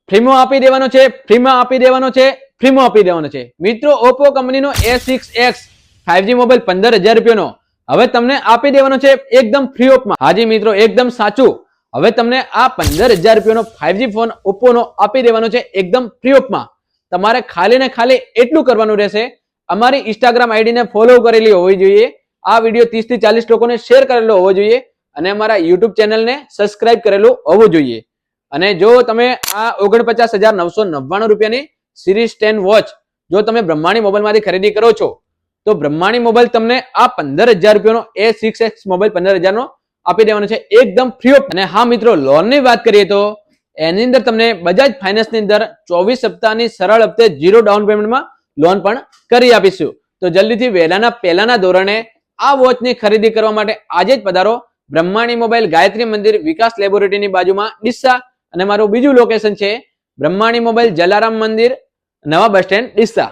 ફ્રીમાં આપી દેવાનો છે, ફ્રીમાં આપી દેવાનો છે, ફ્રીમાં આપી દેવાનો છે મિત્રો. ઓપ્પો કંપનીનો A6X 5G મોબાઈલ 15,000 રૂપિયાનો હવે તમને આપી દેવાનો છે એકદમ ફ્રી ઓફમાં. હાજી મિત્રો, એકદમ સાચું. હવે તમને આ 15,000 રૂપિયાનો 5G ફોન ઓપ્પોનો આપી દેવાનો છે એકદમ ફ્રી ઓફમાં. તમારે ખાલી ને ખાલી એટલું કરવાનું રહેશે, અમારી ઇન્સ્ટાગ્રામ આઈડીને ફોલો કરેલી હોવી જોઈએ, આ વિડીયો 30 થી 40 લોકોને શેર કરેલો હોવો જોઈએ અને અમારા યુટ્યુબ ચેનલને સબસ્ક્રાઇબ કરેલું હોવું જોઈએ. અને જો તમે આ 49,999 રૂપિયાની સિરીઝ 10 વોચ જો તમે બ્રહ્માણી મોબાઈલમાંથી ખરીદી કરો છો તો બ્રહ્માણી મોબાઈલ તમને આ 15,000 રૂપિયાનો A6X મોબાઈલ 15,000 નો આપી દેવાનો છે એકદમ ફ્રી ઓફ. અને હા મિત્રો, લોનની વાત કરીએ તો એની અંદર તમને બજાજ ફાઇનાન્સની અંદર 24 સપ્તાહની સરળ હપ્તે 0 ડાઉન પેમેન્ટમાં લોન પણ કરી આપીશું. તો જલ્દીથી વહેલાના પહેલાના ધોરણે આ વોચની ખરીદી કરવા માટે આજે જ પધારો બ્રહ્માણી મોબાઈલ, ગાયત્રી મંદિર, વિકાસ લેબોરેટરીની બાજુમાં ડીસા. અને મારું બીજું લોકેશન છે બ્રહ્માણી મોબાઈલ, જલારામ મંદિર, નવા બસ સ્ટેન્ડ, ડીસા.